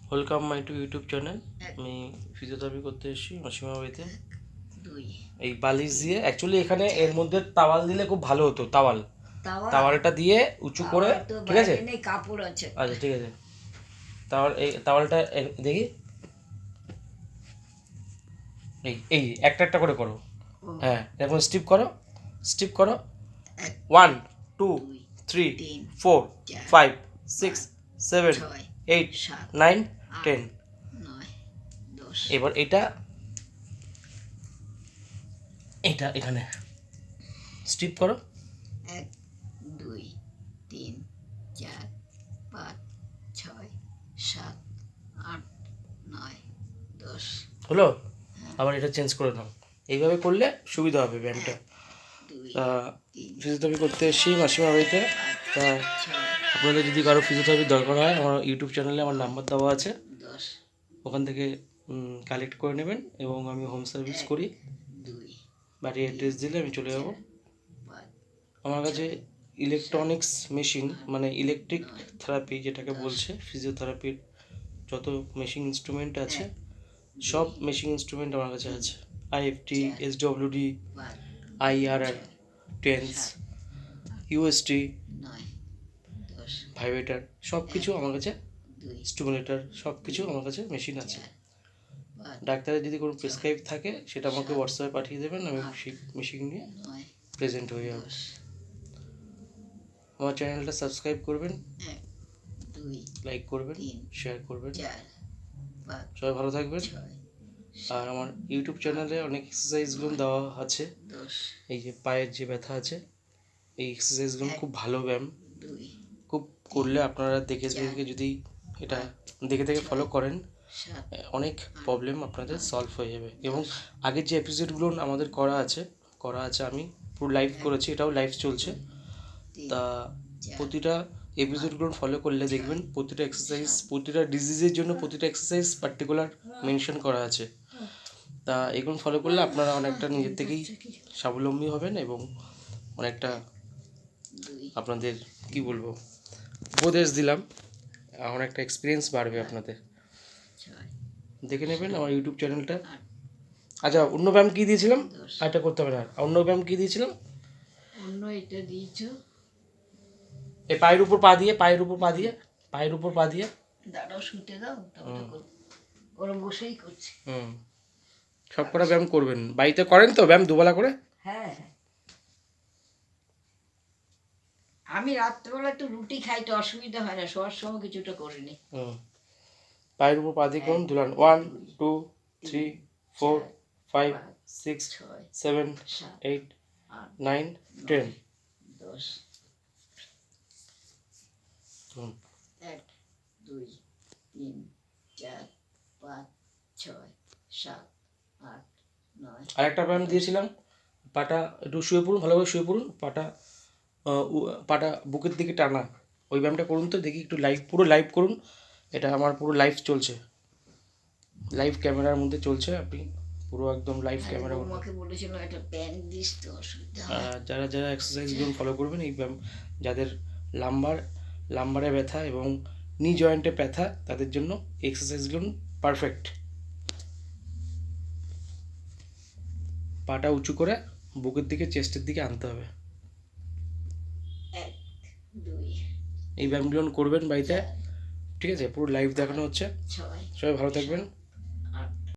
Welcome my to YouTube channel. আমি physiotherapy করতে এসেছি মাসিমা বাড়িতে। এই বালিশ দিয়ে অ্যাকচুয়ালি এখানে এর মধ্যে তাওয়াল দিলে খুব ভালো হতো। তাওয়ালটা দিয়ে উঁচু করে, ঠিক আছে? কাপড় আছে। আচ্ছা ঠিক আছে, এই তাওয়ালটা দেখি। এই এই একটা একটা করে করো। হ্যাঁ, এখন স্টিপ করো, স্টিপ করো। 1 2 3 4 5 6 7 8 9 10। এবার এটা এটা এখানে স্টিপ করো। 1 2 3 4 5 6 7 8 9 10 হলো? আবার এটা চেঞ্জ করে নাও। এইভাবে করলে সুবিধা হবে ব্যায়ামটা। ফিজিওথেরাপি করতে এসেছি মাসিমা বাড়িতে। তা আপনাদের যদি কারো ফিজিওথেরাপির দরকার হয়, আমার ইউটিউব চ্যানেলে আমার নাম্বার দেওয়া আছে, ওখান থেকে কালেক্ট করে নেবেন। এবং আমি হোম সার্ভিস করি। বাড়ির অ্যাড্রেস দিলে আমি চলে যাব। আমার কাছে ইলেকট্রনিক্স মেশিন, মানে ইলেকট্রিক থেরাপি যেটাকে বলছে, ফিজিওথেরাপির যত মেশিন ইনস্ট্রুমেন্ট আছে, সব মেশিন ইনস্ট্রুমেন্ট আমার কাছে আছে। IFT, SWD, IRR, TENS, UST, vibrator, সব কিছু আমার কাছে, স্টিমুলেটর, সব কিছু আমার কাছে মেশিন আছে। ডাক্তারের যদি কোনো প্রেসক্রাইব থাকে সেটা আমাকে হোয়াটসঅ্যাপে পাঠিয়ে দেবেন, আমি সেই মেশিন নিয়ে প্রেজেন্ট হয়ে যাব। আমার চ্যানেলটা সাবস্ক্রাইব করবেন, লাইক করবেন, শেয়ার করবেন। সবাই ভালো থাকবেন। আর আমার ইউটিউব চ্যানেলে অনেক এক্সারসাইজগুলো দেওয়া আছে। এই যে পায়ের যে ব্যথা আছে, এই এক্সারসাইজগুলো খুব ভালো ব্যায়াম, খুব করলে আপনারা দেখে দেখে যদি এটা দেখে দেখে ফলো করেন, অনেক প্রবলেম আপনাদের সলভ হয়ে যাবে। এবং আগের যে এপিসোডগুলো আমাদের করা আছে আমি পুরো লাইভ করেছি, এটাও লাইভ চলছে। তা প্রতিটা এপিসোডগুলো ফলো করলে দেখবেন প্রতিটা এক্সারসাইজ, প্রতিটা ডিজিজের জন্য প্রতিটা এক্সারসাইজ পার্টিকুলার মেনশন করা আছে। তা এগুলো ফলো করলে আপনারা অনেকটা নিজের থেকেই স্বাবলম্বী হবেন এবং অনেকটা আপনাদের কি বলবো, উপদেশ দিলাম, অনেকটা এক্সপিরিয়েন্স বাড়বে আপনাদের। দেখে নেবেন আমার ইউটিউব চ্যানেলটা। আচ্ছা, অন্য ব্যায়াম কী দিয়েছিলাম? এটা করতে হবে না। অন্য ব্যায়াম কী দিয়েছিলাম? অন্য এটা দিয়েছো, এই পায়ের উপর পা দিয়ে, পায়ের উপর পা দিয়ে, পায়ের উপর পা দিয়ে দাঁড়াও, শুতে দাও, ওরা বসেই করছে। সব কটা ব্যায়াম করবেন। বাড়িতে করেন তো ব্যায়াম দুবেলা করে? হ্যাঁ, আমি রাত্রেবেলা একটু রুটি খাই, তো অসুবিধা হয় না, শোয়ার সময় কিছুটা করিনি। পায়ের উপর পা দিয়ে করুন, দুলান। 1 2 3 4 5 6 7 8 9 10। 10 1 2 3 4 5 6 7 8 9। আরেকটা ব্যায়াম দিয়েছিলাম, পাটা একটু শুয়ে পড়ুন, ভালোভাবে শুয়ে পড়ুন, পাটা বুকের দিকে টানা। ওই ব্যায়ামটা করুন তো দেখি, একটু লাইভ, পুরো লাইভ করুন। এটা আমার পুরো লাইভ চলছে, লাইভ ক্যামেরার মধ্যে চলছে। আপনি পুরো একদম লাইভ ক্যামেরা। যারা যারা এক্সারসাইজগুলো ফলো করবেন, এই ব্যায়াম, যাদের লাম্বারে ব্যথা এবং নি জয়েন্টে ব্যথা, তাদের জন্য এক্সারসাইজগুলো পারফেক্ট। পাটা উঁচু করে বুকের দিকে, চেস্টের দিকে আনতে হবে। এই ব্যায়ামগুলো করবেন বাড়িতে, ঠিক আছে? পুরো লাইভ দেখানো হচ্ছে। সবাই ভালো থাকবেন।